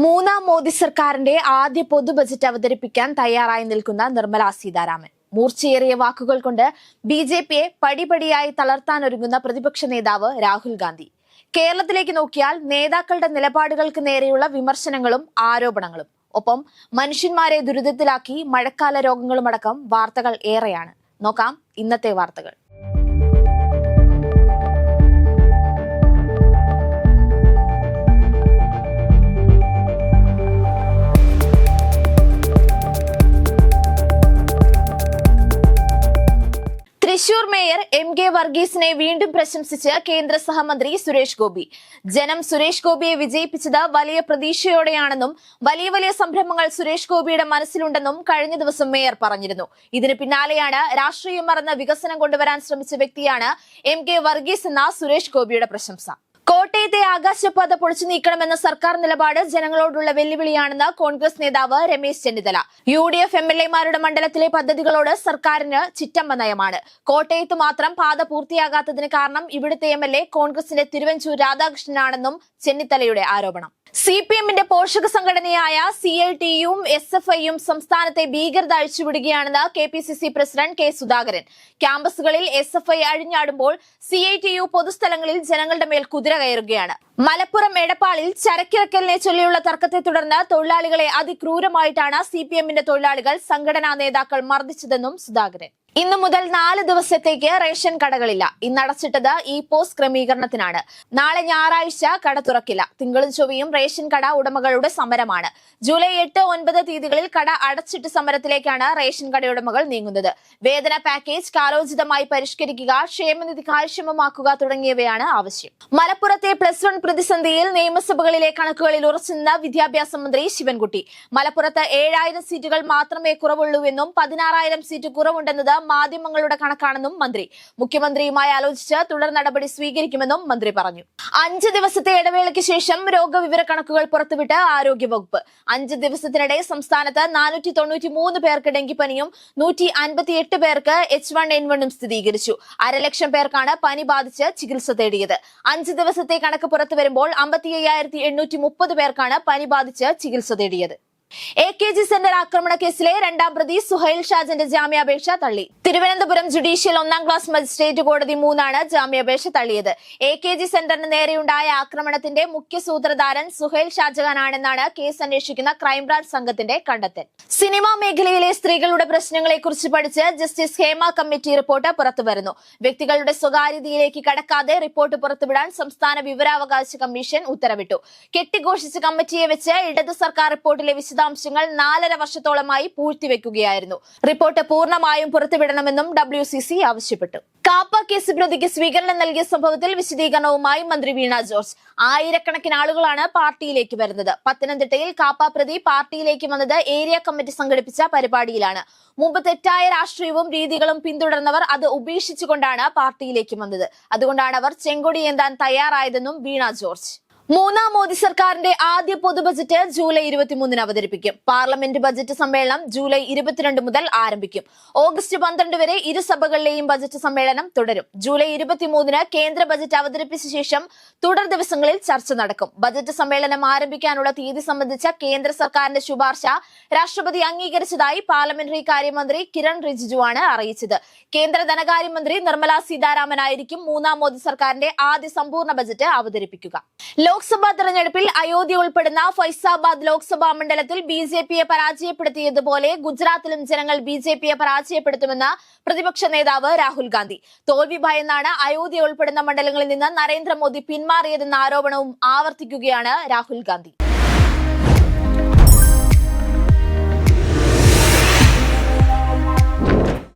മൂന്നാം മോദി സർക്കാരിന്റെ ആദ്യ പൊതു ബജറ്റ് അവതരിപ്പിക്കാൻ തയ്യാറായി നിൽക്കുന്ന നിർമ്മല സീതാരാമൻ മൂർച്ചയേറിയ വാക്കുകൾ കൊണ്ട് ബി.ജെ.പിയെ പടിപടിയായി തളർത്താനൊരുങ്ങുന്ന പ്രതിപക്ഷ നേതാവ് രാഹുൽ ഗാന്ധി. കേരളത്തിലേക്ക് നോക്കിയാൽ നേതാക്കളുടെ നിലപാടുകൾക്ക് നേരെയുള്ള വിമർശനങ്ങളും ആരോപണങ്ങളും, ഒപ്പം മനുഷ്യന്മാരെ ദുരിതത്തിലാക്കി മഴക്കാല രോഗങ്ങളുമടക്കം വാർത്തകൾ ഏറെയാണ്. നോക്കാം ഇന്നത്തെ വാർത്തകൾ. Thrissur mayor MK. വർഗീസിനെ വീണ്ടും പ്രശംസിച്ച് കേന്ദ്ര സഹമന്ത്രി സുരേഷ് ഗോപി. ജനം സുരേഷ് ഗോപിയെ വിജയിപ്പിച്ചത് വലിയ പ്രതീക്ഷയോടെയാണെന്നും വലിയ വലിയ സംരംഭങ്ങൾ സുരേഷ് ഗോപിയുടെ മനസ്സിലുണ്ടെന്നും കഴിഞ്ഞ ദിവസം മേയർ പറഞ്ഞിരുന്നു. ഇതിന് പിന്നാലെയാണ് രാഷ്ട്രീയം മറന്ന് വികസനം കൊണ്ടുവരാൻ ശ്രമിച്ച വ്യക്തിയാണ് എം.കെ. വർഗീസ് എന്ന സുരേഷ് ഗോപിയുടെ പ്രശംസ. കോട്ടയത്തെ ആകാശപാത പൊളിച്ചു നീക്കണമെന്ന സർക്കാർ നിലപാട് ജനങ്ങളോടുള്ള വെല്ലുവിളിയാണെന്ന് കോൺഗ്രസ് നേതാവ് രമേശ് ചെന്നിത്തല. യു.ഡി.എഫ് എം.എൽ.എമാരുടെ മണ്ഡലത്തിലെ പദ്ധതികളോട് സർക്കാരിന് ചിറ്റമ്മ നയമാണ്. കോട്ടയത്ത് മാത്രം പാത പൂർത്തിയാകാത്തതിന് കാരണം ഇവിടുത്തെ എം.എൽ.എ കോൺഗ്രസിന്റെ തിരുവഞ്ചൂർ രാധാകൃഷ്ണനാണെന്നും ചെന്നിത്തലയുടെ ആരോപണം. CPM-ന്റെ പോഷക സംഘടനയായ CITU-യും SFI-യും സംസ്ഥാനത്തെ ഭീകരത അഴിച്ചുവിടുകയാണെന്ന് KPCC പ്രസിഡന്റ് കെ സുധാകരൻ. ക്യാമ്പസുകളിൽ SFI അഴിഞ്ഞാടുമ്പോൾ CITU പൊതുസ്ഥലങ്ങളിൽ ജനങ്ങളുടെ മേൽ കുതിര കയറുകയാണ്. മലപ്പുറം എടപ്പാളിൽ ചരക്കിറക്കലിനെ ചൊല്ലിയുള്ള തർക്കത്തെ തുടർന്ന് തൊഴിലാളികളെ അതിക്രൂരമായിട്ടാണ് CPM-ന്റെ തൊഴിലാളികൾ സംഘടനാ നേതാക്കൾ മർദ്ദിച്ചതെന്നും സുധാകരൻ. ഇന്നു മുതൽ 4 ദിവസത്തേക്ക് റേഷൻ കടകളില്ല. ഇന്ന് അടച്ചിട്ടത് ഈ പോസ്റ്റ് ക്രമീകരണത്തിനാണ്. നാളെ ഞായറാഴ്ച കട തുറക്കില്ല. തിങ്കളും ചൊവ്വയും റേഷൻ കട ഉടമകളുടെ സമരമാണ്. ജൂലൈ 8, 9 തീയതികളിൽ കട അടച്ചിട്ട് സമരത്തിലേക്കാണ് റേഷൻ കടയുടമകൾ നീങ്ങുന്നത്. വേതന പാക്കേജ് കാലോചിതമായി പരിഷ്കരിക്കുക, ക്ഷേമനിധി കാര്യക്ഷമമാക്കുക തുടങ്ങിയവയാണ് ആവശ്യം. മലപ്പുറത്തെ +1 പ്രതിസന്ധിയിൽ നിയമസഭകളിലെ കണക്കുകളിൽ ഉറച്ചുനിന്ന വിദ്യാഭ്യാസ മന്ത്രി ശിവൻകുട്ടി. മലപ്പുറത്ത് 7000 സീറ്റുകൾ മാത്രമേ കുറവുള്ളൂവെന്നും 16,000 സീറ്റ് കുറവുണ്ടെന്നത് മാധ്യമങ്ങളുടെ കണക്കാണെന്നും മന്ത്രി. മുഖ്യമന്ത്രിയുമായി ആലോചിച്ച് തുടർ നടപടി സ്വീകരിക്കുമെന്നും മന്ത്രി പറഞ്ഞു. 5 ദിവസത്തെ ഇടവേളയ്ക്ക് ശേഷം രോഗവിവര കണക്കുകൾ പുറത്തുവിട്ട് ആരോഗ്യവകുപ്പ്. 5 ദിവസത്തിനിടെ സംസ്ഥാനത്ത് 493 പേർക്ക് ഡെങ്കിപ്പനിയും 158 പേർക്ക് H1N1 സ്ഥിരീകരിച്ചു. 1,00,000 പേർക്കാണ് പനി ബാധിച്ച് ചികിത്സ തേടിയത്. 5 ദിവസത്തെ കണക്ക് പുറത്തു വരുമ്പോൾ 55,830 പേർക്കാണ് പനി ബാധിച്ച് ചികിത്സ തേടിയത്. AKG സെന്റർ ആക്രമണ കേസിലെ 2ാം പ്രതി സുഹൈൽ ഷാജന്റെ ജാമ്യാപേക്ഷ തള്ളി. തിരുവനന്തപുരം ജുഡീഷ്യൽ 1ാം ക്ലാസ് മജിസ്ട്രേറ്റ് കോടതി 3 ജാമ്യാപേക്ഷ തള്ളിയത്. AKG സെന്ററിന് നേരെയുണ്ടായ ആക്രമണത്തിന്റെ മുഖ്യ സൂത്രധാരൻ സുഹൈൽ ഷാജഹാനാണെന്നാണ് കേസ് അന്വേഷിക്കുന്ന ക്രൈംബ്രാഞ്ച് സംഘത്തിന്റെ കണ്ടെത്തൽ. സിനിമാ മേഖലയിലെ സ്ത്രീകളുടെ പ്രശ്നങ്ങളെക്കുറിച്ച് പഠിച്ച് ജസ്റ്റിസ് ഹേമ കമ്മിറ്റി റിപ്പോർട്ട് പുറത്തുവരുന്നു. വ്യക്തികളുടെ സ്വകാര്യതയിലേക്ക് കടക്കാതെ റിപ്പോർട്ട് പുറത്തുവിടാൻ സംസ്ഥാന വിവരാവകാശ കമ്മീഷൻ ഉത്തരവിട്ടു. കെട്ടിഘോഷിച്ച കമ്മിറ്റിയെ വെച്ച് ഇടതു സർക്കാർ റിപ്പോർട്ടിലെ വിശദാംശങ്ങൾ 4.5 വർഷത്തോളമായി പൂഴ്ത്തിവെക്കുകയായിരുന്നു. റിപ്പോർട്ട് പൂർണ്ണമായും പുറത്തുവിടണമെന്നും WCC ആവശ്യപ്പെട്ടു. കാപ്പ കേസ് പ്രതിക്ക് സ്വീകരണം നൽകിയ സംഭവത്തിൽ വിശദീകരണവുമായി മന്ത്രി വീണ ജോർജ്. ആയിരക്കണക്കിന് ആളുകളാണ് പാർട്ടിയിലേക്ക് വരുന്നത്. പത്തനംതിട്ടയിൽ കാപ്പ പ്രതി പാർട്ടിയിലേക്ക് വന്നത് ഏരിയ കമ്മിറ്റി സംഘടിപ്പിച്ച പരിപാടിയിലാണ്. മുമ്പ് തെറ്റായ രാഷ്ട്രീയവും രീതികളും പിന്തുടർന്നവർ അത് ഉപേക്ഷിച്ചുകൊണ്ടാണ് പാർട്ടിയിലേക്ക് വന്നത്. അതുകൊണ്ടാണ് അവർ ചെങ്കൊടി ഏന്താൻ തയ്യാറായതെന്നും വീണ ജോർജ്. മൂന്നാം മോദി സർക്കാരിന്റെ ആദ്യ പൊതു ബജറ്റ് ജൂലൈ 23 അവതരിപ്പിക്കും. പാർലമെന്റ് ബജറ്റ് സമ്മേളനം ജൂലൈ 22 മുതൽ ആരംഭിക്കും. ഓഗസ്റ്റ് 12 വരെ ഇരു സഭകളിലെയും ബജറ്റ് സമ്മേളനം തുടരും. ജൂലൈ 23 കേന്ദ്ര ബജറ്റ് അവതരിപ്പിച്ച ശേഷം തുടർ ദിവസങ്ങളിൽ ചർച്ച നടക്കും. ബജറ്റ് സമ്മേളനം ആരംഭിക്കാനുള്ള തീയതി സംബന്ധിച്ച കേന്ദ്ര സർക്കാരിന്റെ ശുപാർശ രാഷ്ട്രപതി അംഗീകരിച്ചതായി പാർലമെന്ററി കാര്യമന്ത്രി കിരൺ റിജിജുവാണ് അറിയിച്ചത്. കേന്ദ്ര ധനകാര്യമന്ത്രി നിർമ്മല സീതാരാമനായിരിക്കും മൂന്നാം മോദി സർക്കാരിന്റെ ആദ്യ സമ്പൂർണ്ണ ബജറ്റ് അവതരിപ്പിക്കുക. ലോക്സഭാ തെരഞ്ഞെടുപ്പിൽ അയോധ്യ ഉൾപ്പെടുന്ന ഫൈസാബാദ് ലോക്സഭാ മണ്ഡലത്തിൽ BJPയെ പരാജയപ്പെടുത്തിയതുപോലെ ഗുജറാത്തിലും ജനങ്ങൾ BJPയെ പരാജയപ്പെടുത്തുമെന്ന് പ്രതിപക്ഷ നേതാവ് രാഹുൽ ഗാന്ധി. തോൽവി ഭയന്നാണ് അയോധ്യ ഉൾപ്പെടുന്ന മണ്ഡലങ്ങളിൽ നിന്ന് നരേന്ദ്രമോദി പിന്മാറിയതെന്ന ആരോപണവും ആവർത്തിക്കുകയാണ് രാഹുൽ ഗാന്ധി.